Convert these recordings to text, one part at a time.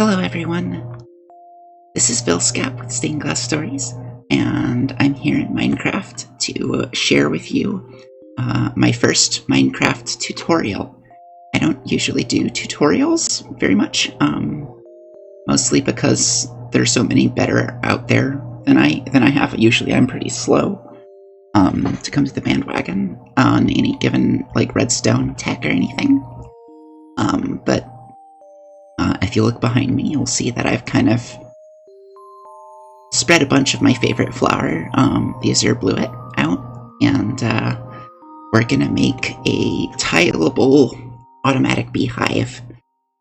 Hello everyone, this is Bill Scap with Stained Glass Stories, and I'm here in Minecraft to share with you my first Minecraft tutorial. I don't usually do tutorials very much, mostly because there's so many better out there than I have. Usually I'm pretty slow to come to the bandwagon on any given like redstone tech or anything. But if you look behind me, you'll see that I've kind of spread a bunch of my favorite flour, the azure bluet, out, and we're gonna make a tileable automatic beehive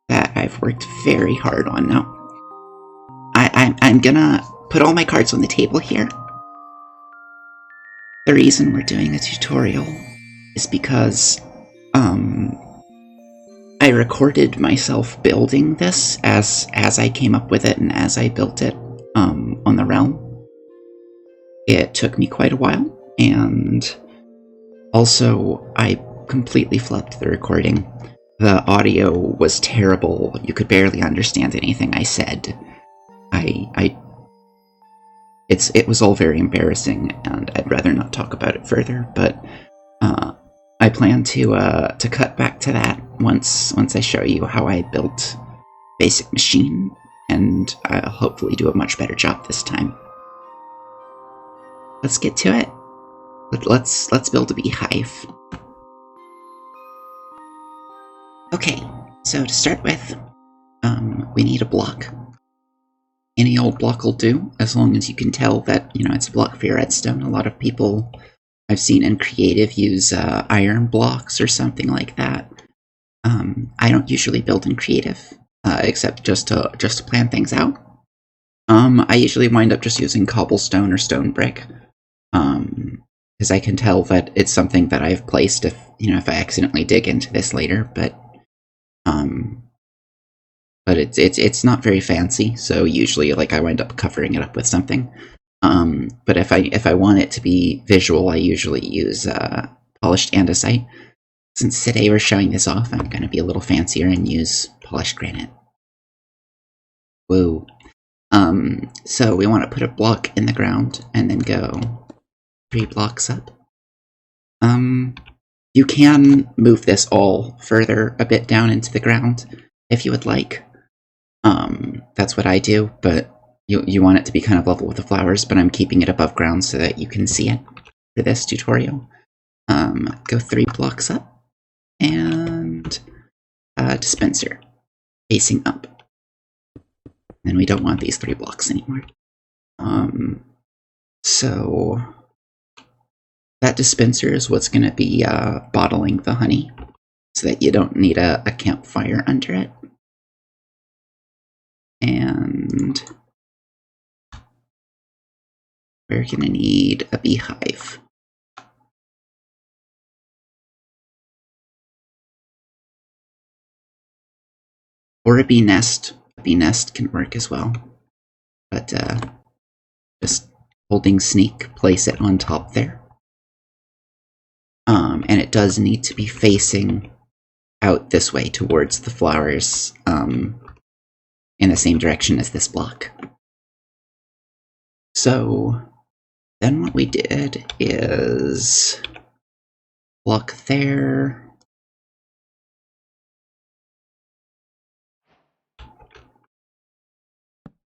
that I've worked very hard on now. I'm gonna put all my cards on the table here. The reason we're doing a tutorial is because I recorded myself building this as I came up with it and as I built it on the realm. It took me quite a while, and also I completely flubbed the recording. The audio was terrible. You could barely understand anything I said. It was all very embarrassing, and I'd rather not talk about it further. But I plan to cut back to that once I show you how I built basic machine, and I'll hopefully do a much better job this time. Let's get to it. Let's build a beehive. Okay, so to start with, we need a block. Any old block will do, as long as you can tell that, you know, it's a block for your redstone. A lot of people I've seen in creative use iron blocks or something like that. I don't usually build in creative, except just to plan things out. I usually wind up just using cobblestone or stone brick, because I can tell that it's something that I've placed if I accidentally dig into this later. But it's not very fancy, so usually like I wind up covering it up with something. But if I want it to be visual, I usually use polished andesite. Since today we're showing this off, I'm going to be a little fancier and use polished granite. Whoa. So we want to put a block in the ground and then go 3 blocks up. You can move this all further a bit down into the ground if you would like. That's what I do, but you want it to be kind of level with the flowers, but I'm keeping it above ground so that you can see it for this tutorial. Go 3 blocks up, and dispenser facing up. And we don't want these 3 blocks anymore. So that dispenser is what's going to be bottling the honey, so that you don't need a campfire under it. And we're going to need a beehive. Or a bee nest. A bee nest can work as well. But just holding sneak, place it on top there. And it does need to be facing out this way towards the flowers, in the same direction as this block. So then what we did is block there.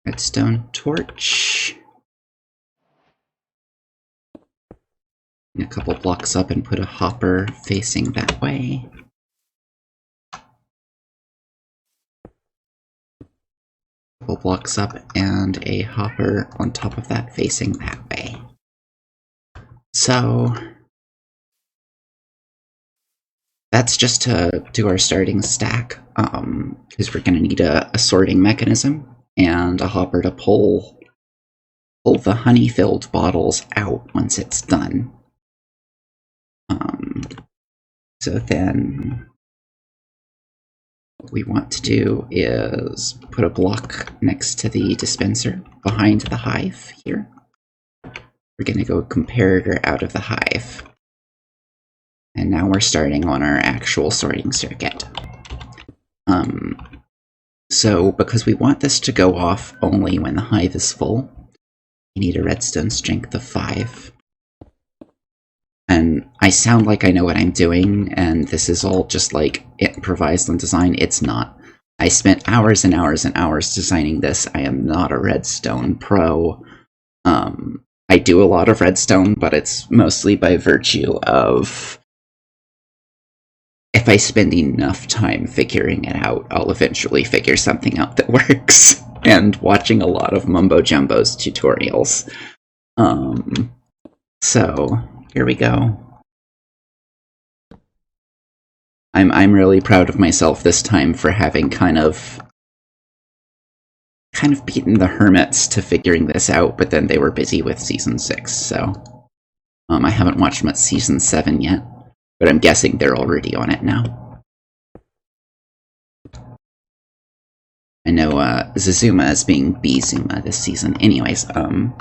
Redstone torch. And a couple blocks up and put a hopper facing that way. Couple blocks up and a hopper on top of that facing that way. So that's just to do our starting stack, because we're going to need a sorting mechanism and a hopper to pull the honey-filled bottles out once it's done. So then what we want to do is put a block next to the dispenser behind the hive here. We're going to go comparator out of the hive. And now we're starting on our actual sorting circuit. So, because we want this to go off only when the hive is full, we need a redstone strength of 5. And I sound like I know what I'm doing, and this is all just like improvised on design. It's not. I spent hours and hours and hours designing this. I am not a redstone pro. I do a lot of redstone, but it's mostly by virtue of if I spend enough time figuring it out, I'll eventually figure something out that works. And watching a lot of Mumbo Jumbo's tutorials. So here we go. I'm really proud of myself this time for having kind of beaten the hermits to figuring this out, but then they were busy with season 6, so I haven't watched much season 7 yet, but I'm guessing they're already on it now. I know Zazuma is being Bee-Zuma this season. Anyways, I'm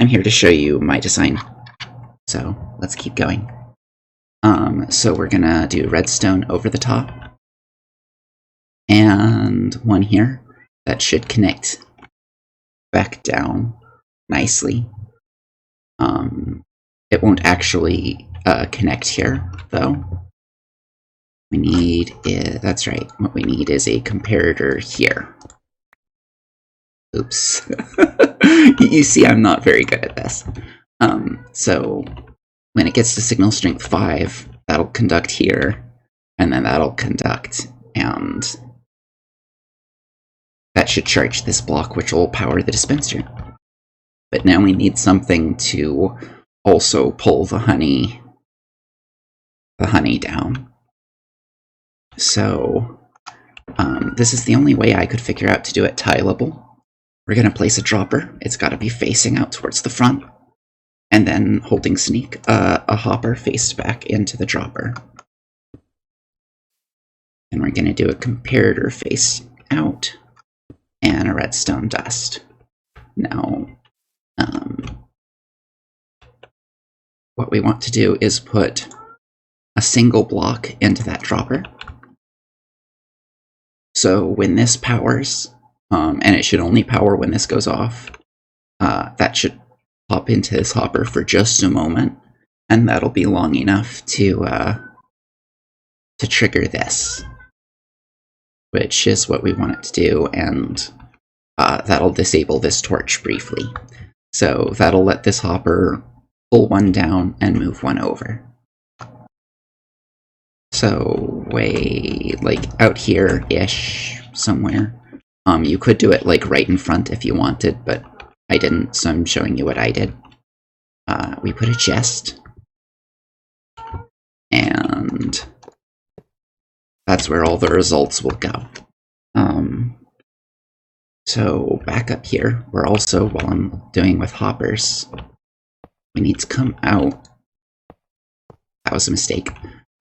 here to show you my design, so let's keep going. So we're gonna do redstone over the top, and one here that should connect back down nicely. It won't actually connect here, though. We need, that's right, what we need is a comparator here. Oops. You see, I'm not very good at this. So when it gets to signal strength 5, that'll conduct here, and then that'll conduct, and that should charge this block, which will power the dispenser. But now we need something to also pull the honey down. So this is the only way I could figure out to do it tileable. We're going to place a dropper. It's got to be facing out towards the front, and then holding sneak, a hopper faced back into the dropper. And we're going to do a comparator face out and a redstone dust. Now, what we want to do is put a single block into that dropper. So when this powers, and it should only power when this goes off, that should pop into this hopper for just a moment, and that'll be long enough to trigger this, which is what we want it to do, and that'll disable this torch briefly. So that'll let this hopper pull one down and move one over. So way, like, out here-ish, somewhere. You could do it, like, right in front if you wanted, but I didn't, so I'm showing you what I did. We put a chest, and that's where all the results will go. So back up here, we're also, while I'm doing with hoppers, we need to come out. That was a mistake.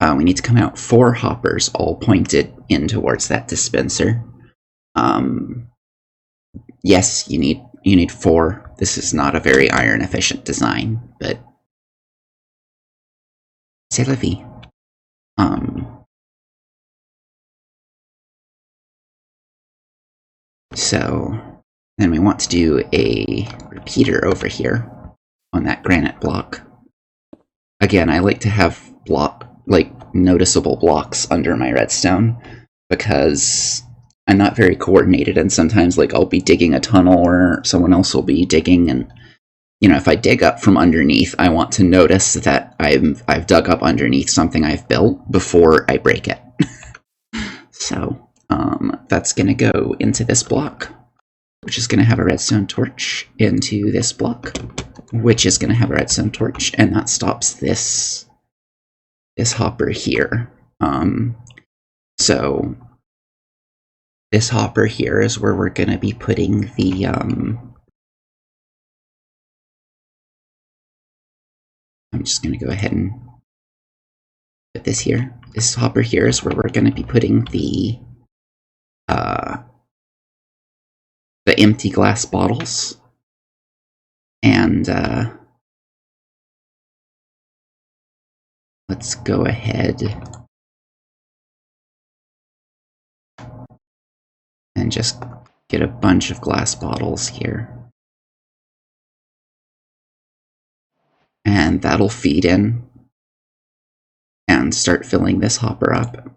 We need to come out 4 hoppers all pointed in towards that dispenser. Yes, you need 4. This is not a very iron efficient design, but c'est la vie. So then we want to do a repeater over here on that granite block. Again, I like to have noticeable blocks under my redstone, because I'm not very coordinated, and sometimes, like, I'll be digging a tunnel or someone else will be digging, and, you know, if I dig up from underneath, I want to notice that I've dug up underneath something I've built before I break it. So that's going to go into this block, which is going to have a redstone torch, into this block, which is going to have a redstone torch, and that stops this hopper here. So this hopper here is where we're going to be putting the I'm just going to go ahead and put this here. This hopper here is where we're going to be putting the empty glass bottles, and let's go ahead and just get a bunch of glass bottles here. And that'll feed in and start filling this hopper up.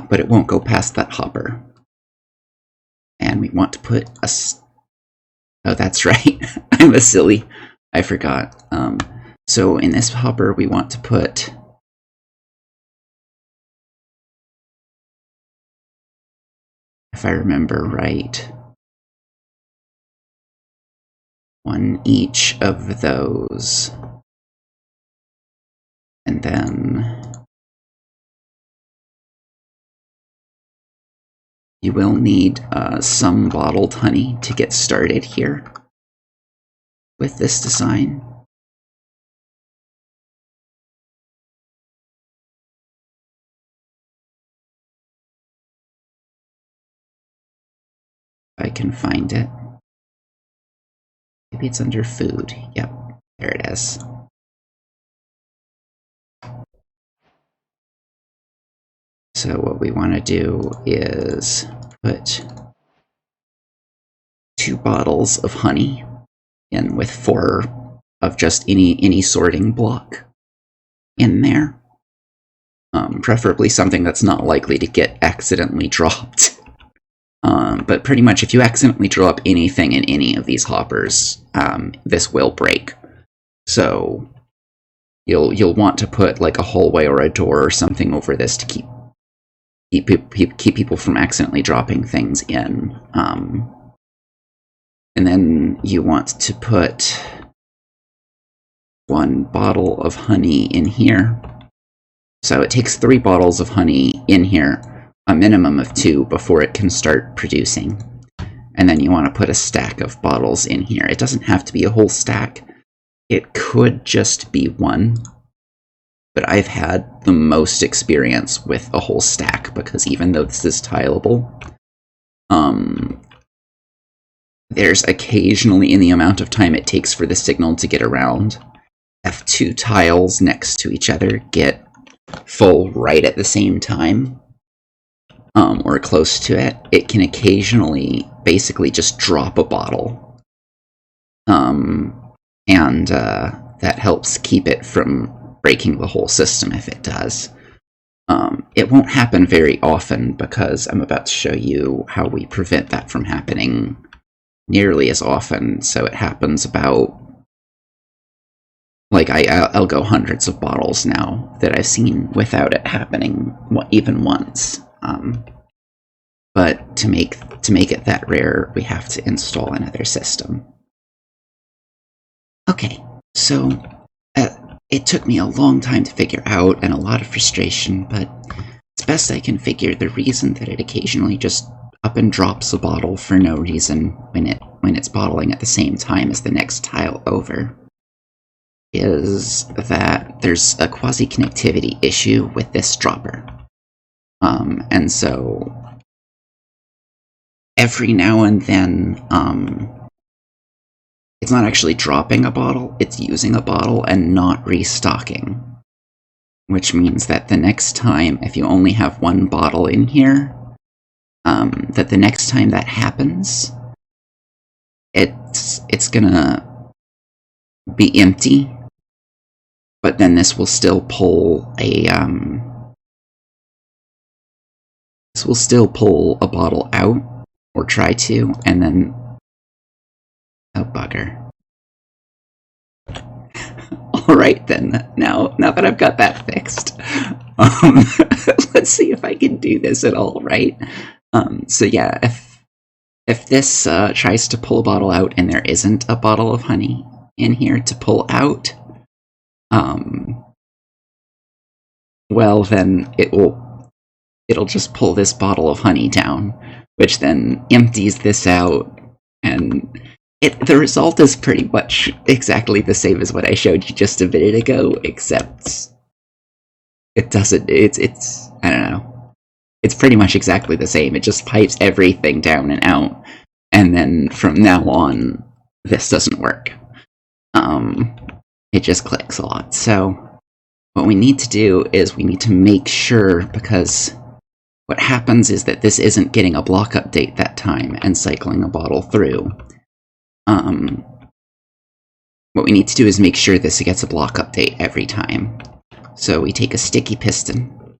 But it won't go past that hopper. And we want to put a... Oh, that's right. I'm a silly. I forgot. So in this hopper, we want to put... If I remember right, one each of those. And then you will need some bottled honey to get started here with this design. If I can find it. Maybe it's under food. Yep, there it is. So what we want to do is put 2 bottles of honey in with 4 of just any sorting block in there. Preferably something that's not likely to get accidentally dropped. But pretty much if you accidentally drop anything in any of these hoppers, this will break. So you'll want to put like a hallway or a door or something over this to keep people from accidentally dropping things in. And then you want to put 1 bottle of honey in here. So it takes 3 bottles of honey in here, a minimum of 2 before it can start producing. And then you want to put a stack of bottles in here. It doesn't have to be a whole stack. It could just be 1. But I've had the most experience with a whole stack, because even though this is tileable, there's occasionally, in the amount of time it takes for the signal to get around, if 2 tiles next to each other get full right at the same time, or close to it, it can occasionally basically just drop a bottle. And that helps keep it from breaking the whole system if it does. It won't happen very often, because I'm about to show you how we prevent that from happening nearly as often. So it happens about, like, I'll go hundreds of bottles now that I've seen without it happening even once. But to make it that rare, we have to install another system. Okay, so it took me a long time to figure out, and a lot of frustration, but as best I can figure, the reason that it occasionally just up and drops a bottle for no reason when it's bottling at the same time as the next tile over is that there's a quasi-connectivity issue with this dropper. And so every now and then, it's not actually dropping a bottle, it's using a bottle and not restocking. Which means that the next time, if you only have 1 bottle in here, that the next time that happens, it's gonna be empty, but then this will still pull a bottle out, or try to, and then... Oh, bugger. Alright then, now that I've got that fixed, let's see if I can do this at all, right? So yeah, if this tries to pull a bottle out and there isn't a bottle of honey in here to pull out, well then it'll just pull this bottle of honey down, which then empties this out, and the result is pretty much exactly the same as what I showed you just a minute ago, except it doesn't, it's I don't know. It's pretty much exactly the same. It just pipes everything down and out, and then from now on, this doesn't work. It just clicks a lot. So what we need to do is we need to make sure, because what happens is that this isn't getting a block update that time and cycling a bottle through. What we need to do is make sure this gets a block update every time. So we take a sticky piston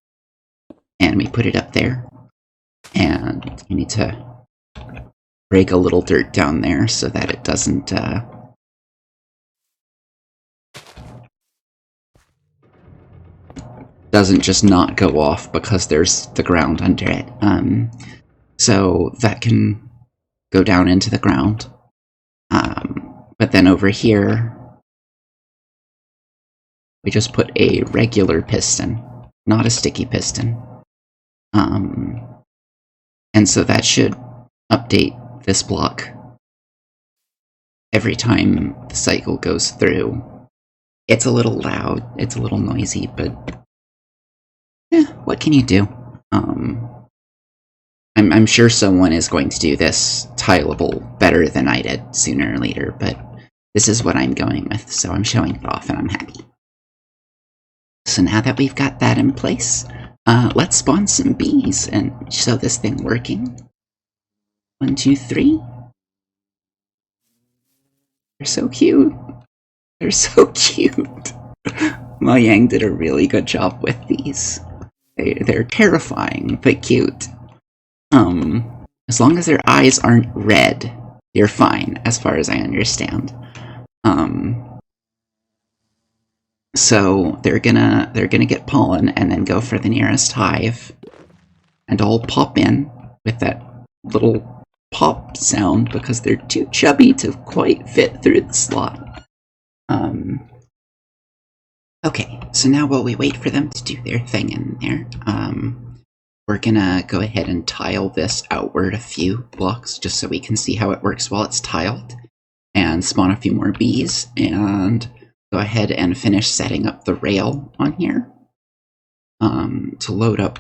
and we put it up there, and you need to break a little dirt down there so that it doesn't just not go off because there's the ground under it. So that can go down into the ground. But then over here, we just put a regular piston, not a sticky piston. And so that should update this block every time the cycle goes through. It's a little loud, it's a little noisy, but what can you do? I'm sure someone is going to do this tileable better than I did sooner or later, but this is what I'm going with, so I'm showing it off and I'm happy. So now that we've got that in place, let's spawn some bees and show this thing working. 1, 2, 3. They're so cute. They're so cute. Ma Yang did a really good job with these. They're terrifying, but cute. As long as their eyes aren't red, you're fine, as far as I understand. So they're gonna get pollen and then go for the nearest hive, and all pop in with that little pop sound because they're too chubby to quite fit through the slot. Okay, so now while we wait for them to do their thing in there, we're gonna go ahead and tile this outward a few blocks just so we can see how it works while it's tiled, and spawn a few more bees, and go ahead and finish setting up the rail on here to load up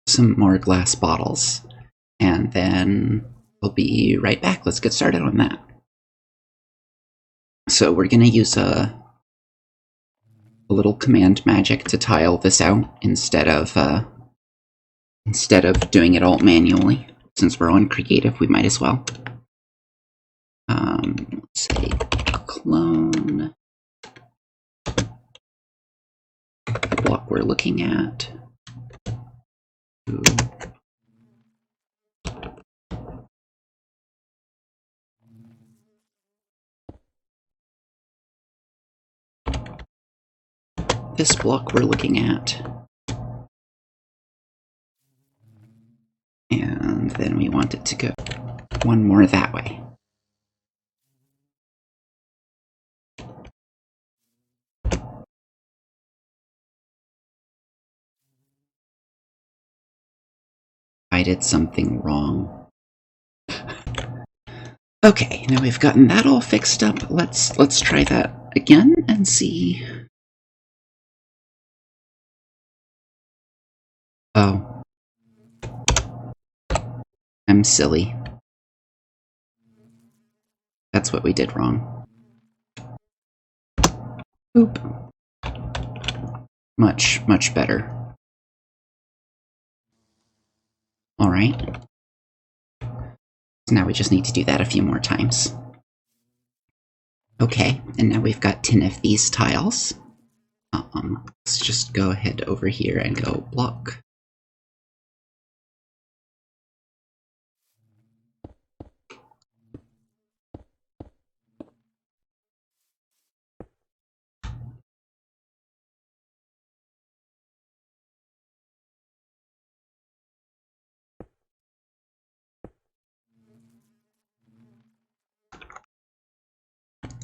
some more glass bottles, and then we'll be right back. Let's get started on that. So we're gonna use a little command magic to tile this out instead of doing it all manually. Since we're on creative, we might as well. Let's say clone the block we're looking at. Ooh. This block we're looking at. And then we want it to go one more that way. I did something wrong. Okay, now we've gotten that all fixed up. Let's try that again and see. Oh. I'm silly. That's what we did wrong. Oop. Much better. Alright. So now we just need to do that a few more times. Okay, and now we've got 10 of these tiles. Let's just go ahead over here and go block.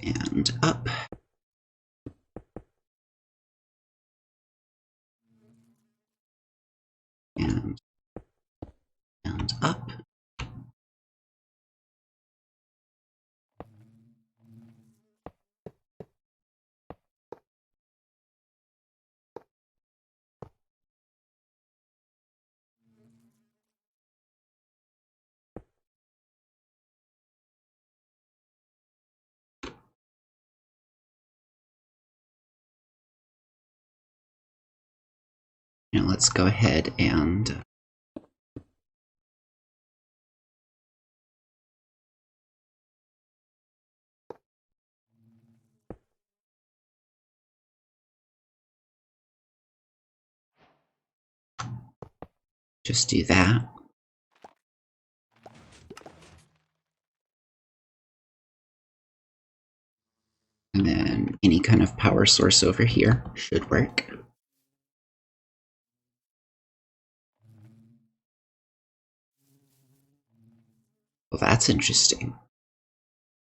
And up. And up. Now let's go ahead and Just do that. And then any kind of power source over here should work. Well, that's interesting.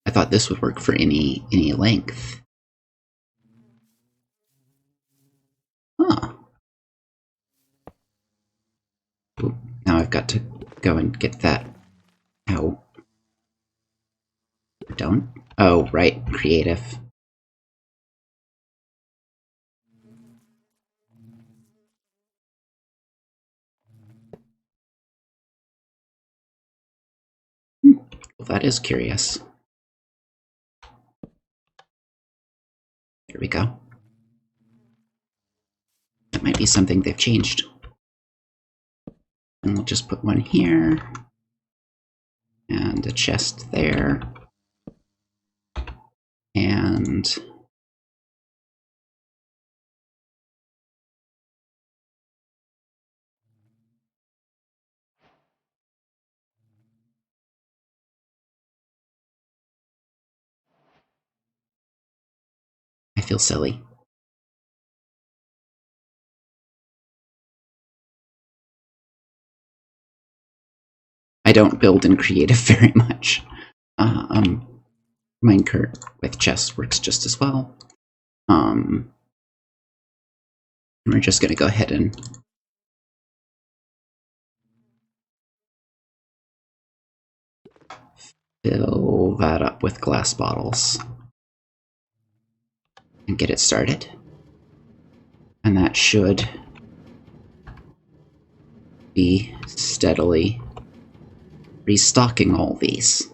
I thought this would work for any length. Huh. Ooh, now I've got to go and get that out. Don't? Oh, right. Creative. Well, that is curious. There we go. That might be something they've changed. And we'll just put one here. And a chest there. And I feel silly. I don't build in creative very much. Minecart with chests works just as well. We're just gonna go ahead and fill that up with glass bottles and get it started. And that should be steadily restocking all these.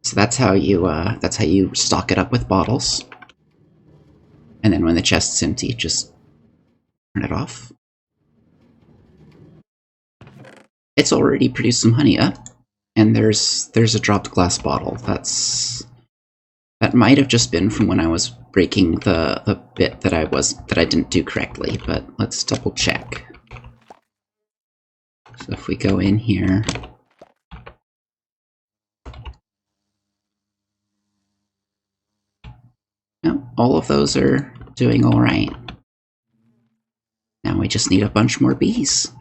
So that's how you stock it up with bottles. And then when the chest's empty, just turn it off. It's already produced some honey up, and there's a dropped glass bottle. That might have just been from when I was breaking the bit that I didn't do correctly, but let's double check. So if we go in here, no, all of those are doing all right. Now we just need a bunch more bees.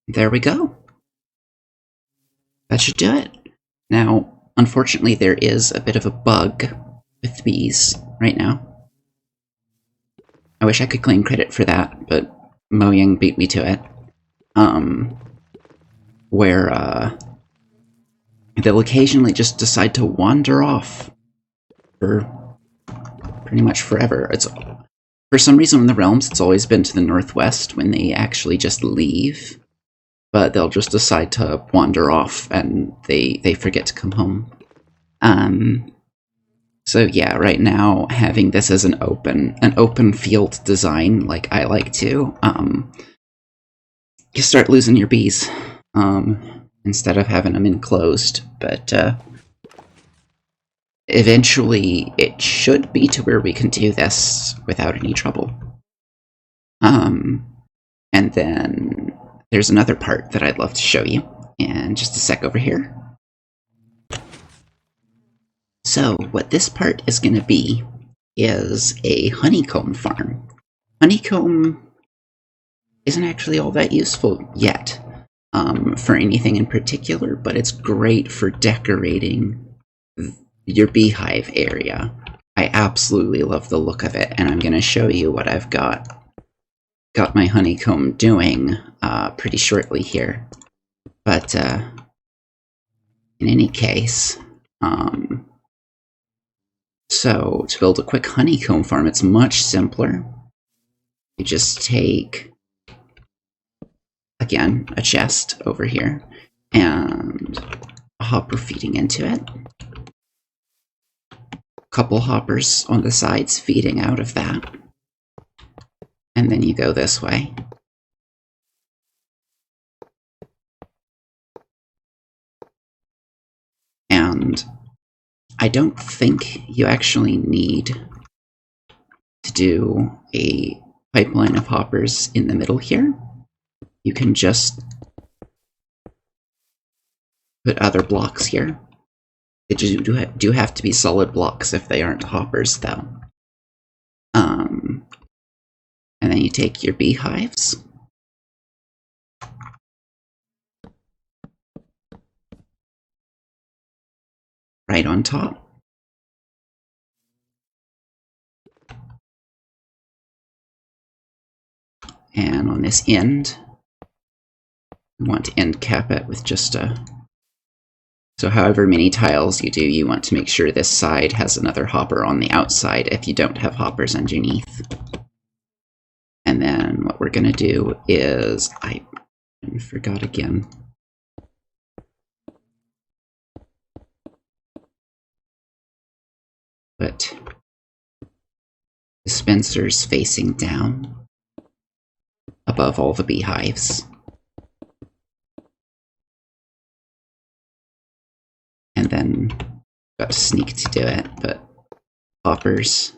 There we go. That should do it. Now, unfortunately, there is a bit of a bug with bees right now. I wish I could claim credit for that, but Mojang beat me to it. Where they'll occasionally just decide to wander off for pretty much forever. It's for some reason in the realms, it's always been to the northwest when they actually just leave. But they'll just decide to wander off and they forget to come home. So yeah, right now having this as an open field design, like I like to, you start losing your bees instead of having them enclosed. But eventually, it should be to where we can do this without any trouble. And then there's another part that I'd love to show you in just a sec over here. So what this part is going to be is a honeycomb farm. Honeycomb isn't actually all that useful yet for anything in particular, but it's great for decorating your beehive area. I absolutely love the look of it, and I'm going to show you what I've got my honeycomb doing pretty shortly here. But in any case, so to build a quick honeycomb farm, it's much simpler. You just take, again, a chest over here and a hopper feeding into it. Couple hoppers on the sides feeding out of that. And then you go this way. I don't think you actually need to do a pipeline of hoppers in the middle here. You can just put other blocks here. They do have to be solid blocks if they aren't hoppers, though. And then you take your beehives. Right on top. And on this end, you want to end cap it with just a... So however many tiles you do, you want to make sure this side has another hopper on the outside if you don't have hoppers underneath. And then what we're going to do is... I forgot again. Put dispensers facing down above all the beehives. And then got to sneak to do it, but hoppers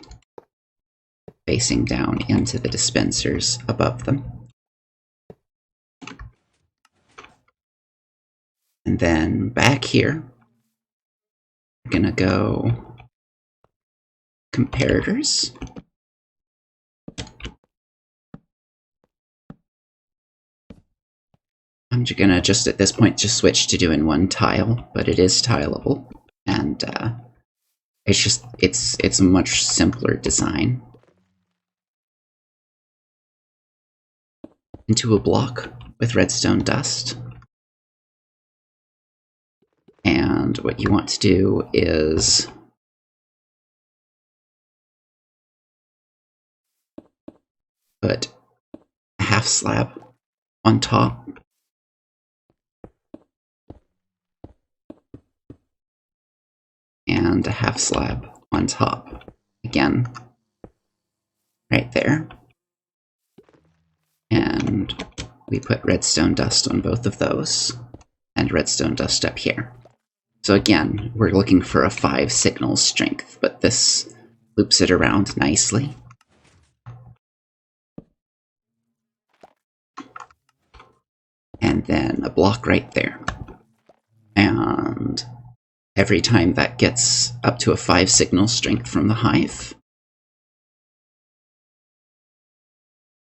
facing down into the dispensers above them. And then back here, we're gonna go comparators. I'm gonna just at this point just switch to doing one tile, but it is tileable, and it's a much simpler design. Into a block with redstone dust. And what you want to do is put a half slab on top. And a half slab on top. Again, right there. And we put redstone dust on both of those, and redstone dust up here. So again, we're looking for a 5 signal strength, but this loops it around nicely. And then a block right there. And every time that gets up to a 5 signal strength from the hive.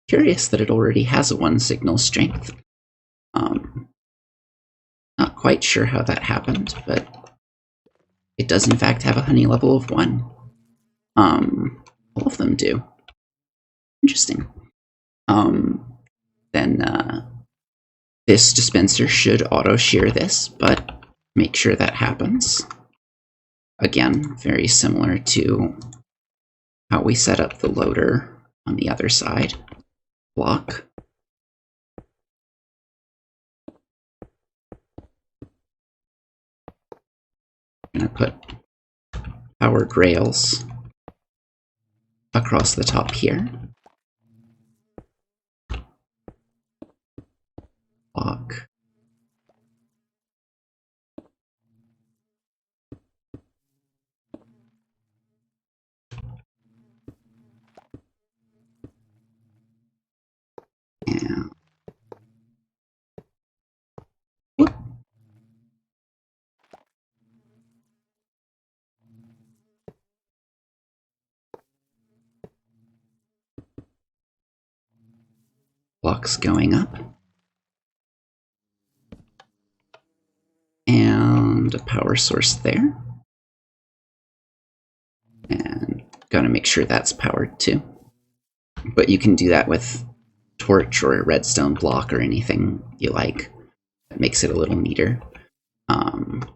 Curious that it already has a 1 signal strength. Not quite sure how that happened, but it does in fact have a honey level of 1. All of them do. Interesting. Then this dispenser should auto-shear this, but make sure that happens. Again, very similar to how we set up the loader on the other side. Block. I'm going to put powered rails across the top here. Block. And whoop. Blocks going up. And a power source there. And gotta make sure that's powered too. But you can do that with torch or a redstone block or anything you like. That makes it a little neater. And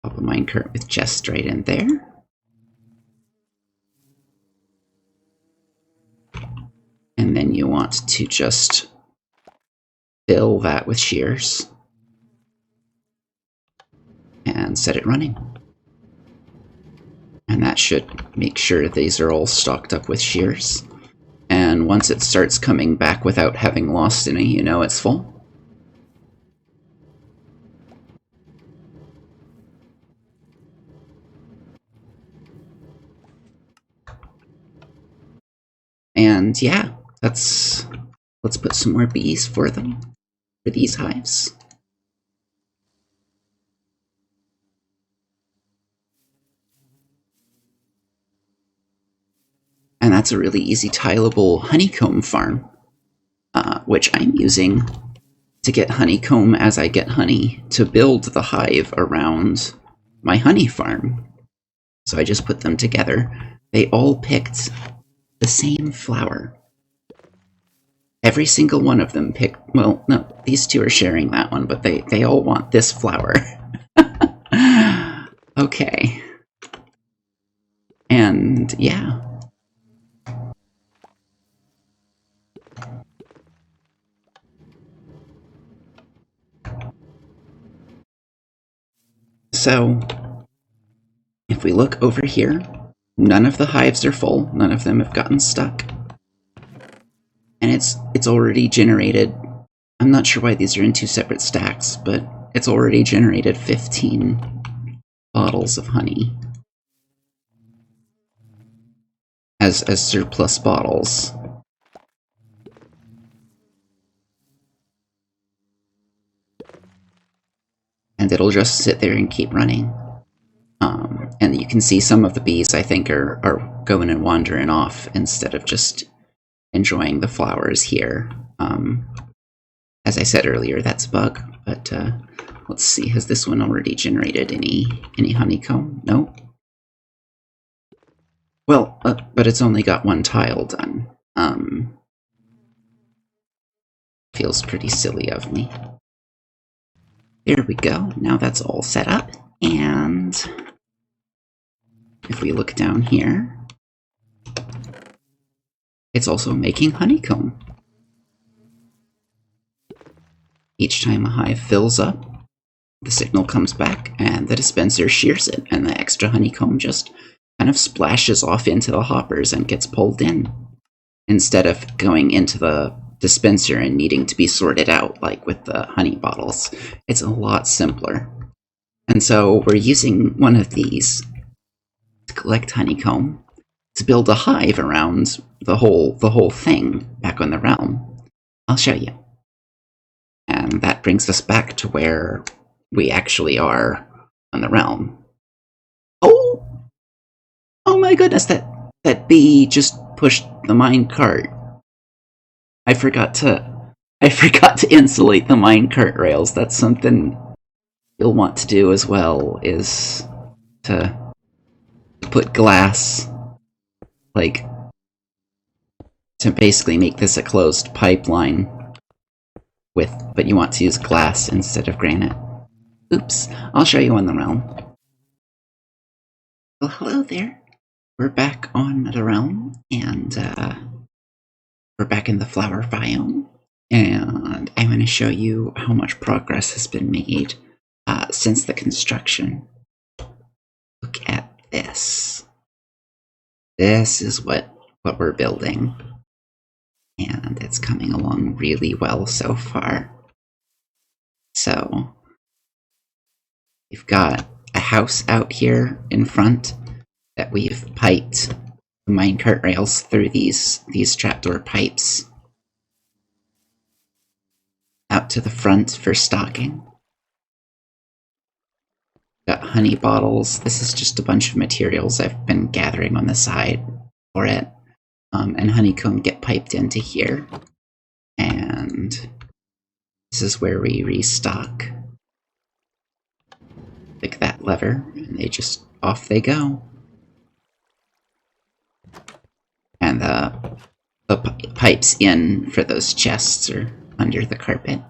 pop a minecart with chest right in there. And then you want to just fill that with shears and set it running. And that should make sure these are all stocked up with shears. And once it starts coming back without having lost any, you know it's full. And yeah, let's put some more bees for them, for these hives. And that's a really easy tileable honeycomb farm, which I'm using to get honeycomb as I get honey to build the hive around my honey farm. So I just put them together. They all picked the same flower. Every single one of them picked, well, no, these two are sharing that one, but they all want this flower. Okay. And yeah. So, if we look over here, none of the hives are full, none of them have gotten stuck. And it's already generated, I'm not sure why these are in two separate stacks, but it's already generated 15 bottles of honey as surplus bottles. And it'll just sit there and keep running. And you can see some of the bees, I think, are going and wandering off instead of just enjoying the flowers here. As I said earlier, that's a bug, but let's see, has this one already generated any honeycomb? No. Well, but it's only got one tile done. Feels pretty silly of me. There we go, now that's all set up, and if we look down here, it's also making honeycomb. Each time a hive fills up, the signal comes back and the dispenser shears it, and the extra honeycomb just kind of splashes off into the hoppers and gets pulled in, instead of going into the dispenser and needing to be sorted out like with the honey bottles. It's a lot simpler. And so we're using one of these to collect honeycomb to build a hive around the whole thing back on the realm. I'll show you. And that brings us back to where we actually are on the realm. Oh! Oh my goodness, that bee just pushed the minecart. I forgot to insulate the minecart rails. That's something you'll want to do as well, is to put glass, like, to basically make this a closed pipeline but you want to use glass instead of granite. Oops, I'll show you on the realm. Well, hello there. We're back on the realm, and we're back in the flower biome, and I'm going to show you how much progress has been made since the construction. Look at this. This is what we're building, and it's coming along really well so far. So, we've got a house out here in front that we've piped the minecart rails through these trapdoor pipes out to the front for stocking. Got honey bottles. This is just a bunch of materials I've been gathering on the side for it. And honeycomb get piped into here. And this is where we restock. Click that lever, and off they go. And the pipes in for those chests are under the carpet.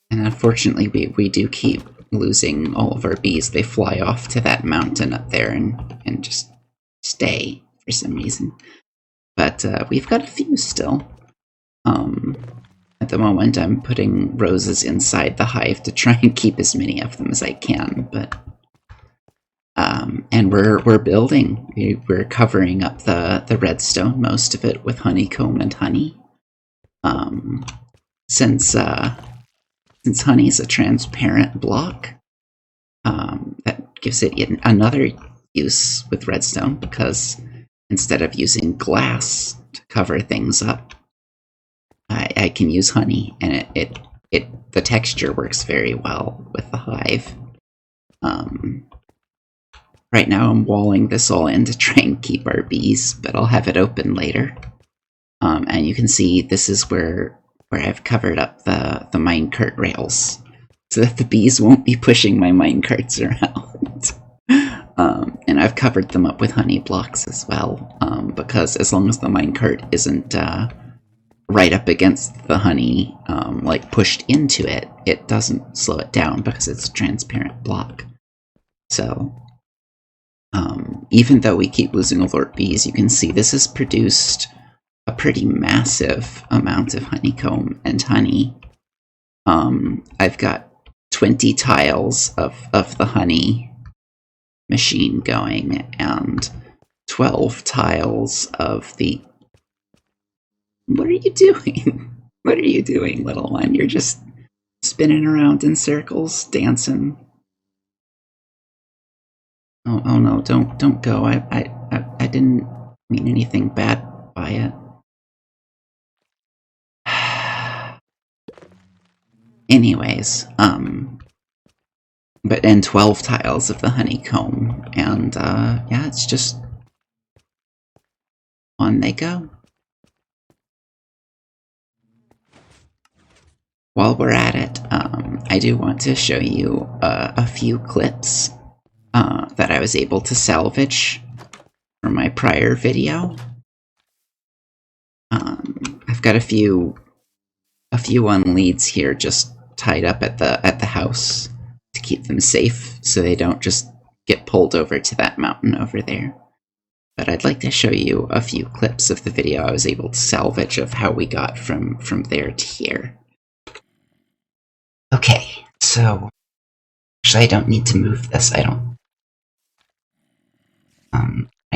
And unfortunately, we do keep losing all of our bees. They fly off to that mountain up there and just stay for some reason. But we've got a few still. At the moment, I'm putting roses inside the hive to try and keep as many of them as I can. But and we're building. We're covering up the redstone, most of it with honeycomb and honey. Since honey is a transparent block, that gives it another use with redstone, because instead of using glass to cover things up, I can use honey, and the texture works very well with the hive. Right now I'm walling this all in to try and keep our bees, but I'll have it open later. And you can see this is where I've covered up the minecart rails, so that the bees won't be pushing my minecarts around. And I've covered them up with honey blocks as well, because as long as the minecart isn't right up against the honey, like pushed into it, it doesn't slow it down because it's a transparent block. So, even though we keep losing alert bees, you can see this has produced a pretty massive amount of honeycomb and honey. I've got 20 tiles of the honey machine going, and 12 tiles of the... What are you doing? What are you doing, little one? You're just spinning around in circles, dancing. Oh no, don't go. I didn't mean anything bad by it. Anyways, but in 12 tiles of the honeycomb, and yeah, it's just on they go. While we're at it, I do want to show you a few clips that I was able to salvage from my prior video. I've got a few on leads here, just tied up at the house to keep them safe, so they don't just get pulled over to that mountain over there. But I'd like to show you a few clips of the video I was able to salvage of how we got from there to here. Okay, so actually I don't need to move this. I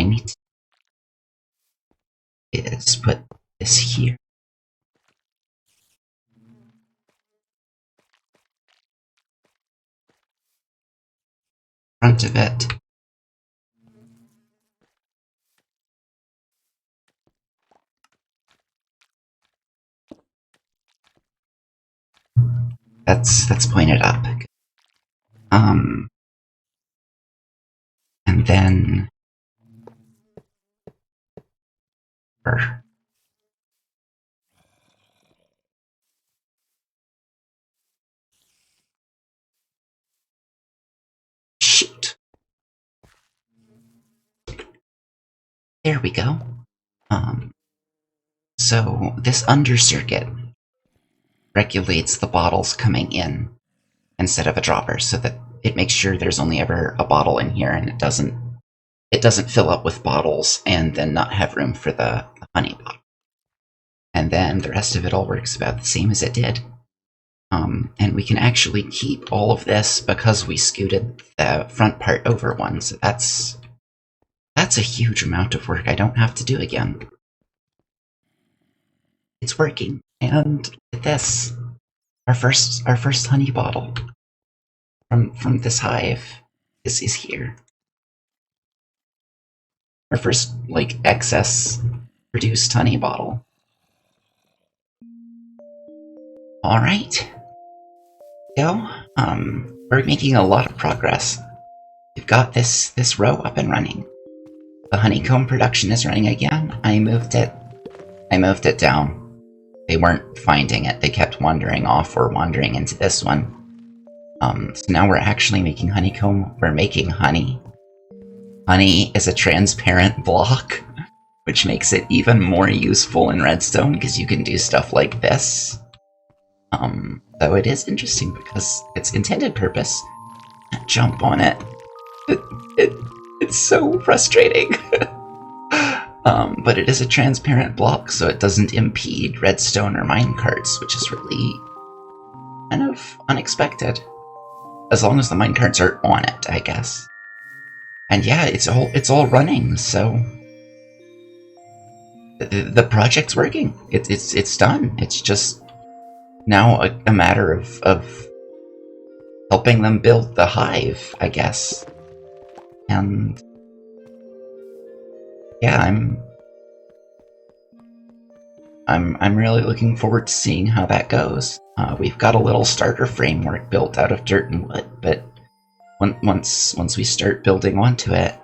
need to just put this here. Front of it. That's pointed up. And then shoot. There we go. So this under circuit regulates the bottles coming in instead of a dropper, so that it makes sure there's only ever a bottle in here, and it doesn't fill up with bottles and then not have room for the honey bottle. And then the rest of it all works about the same as it did. And we can actually keep all of this because we scooted the front part over one, so that's a huge amount of work I don't have to do again. It's working, and look at this. Our first honey bottle from this hive is here. Our first, like, excess produced honey bottle. Alright. Go. We're making a lot of progress. We've got this row up and running. The honeycomb production is running again. I moved it down. They weren't finding it. They kept wandering off or wandering into this one. So now we're actually making honeycomb. We're making honey. Honey is a transparent block, which makes it even more useful in redstone because you can do stuff like this. Though it is interesting because its intended purpose, jump on it. It's so frustrating. But it is a transparent block, so it doesn't impede redstone or minecarts, which is really kind of unexpected. As long as the minecarts are on it, I guess. And yeah, it's all running, so the project's working. It's done. It's just now a matter of helping them build the hive, I guess. And yeah, I'm really looking forward to seeing how that goes. We've got a little starter framework built out of dirt and wood, but once we start building onto it,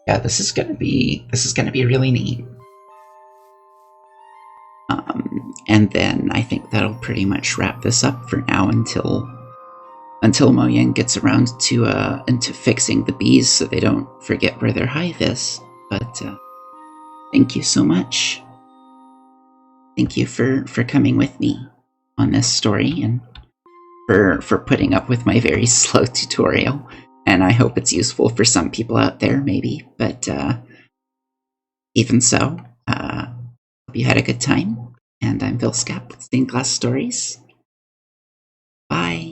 yeah, this is gonna be really neat. And then I think that'll pretty much wrap this up for now until Moyang gets around to into fixing the bees so they don't forget where their hive is. But thank you so much. Thank you for coming with me on this story and for putting up with my very slow tutorial. And I hope it's useful for some people out there, maybe. But even so, hope you had a good time. And I'm Vilscap with Stained Glass Stories. Bye.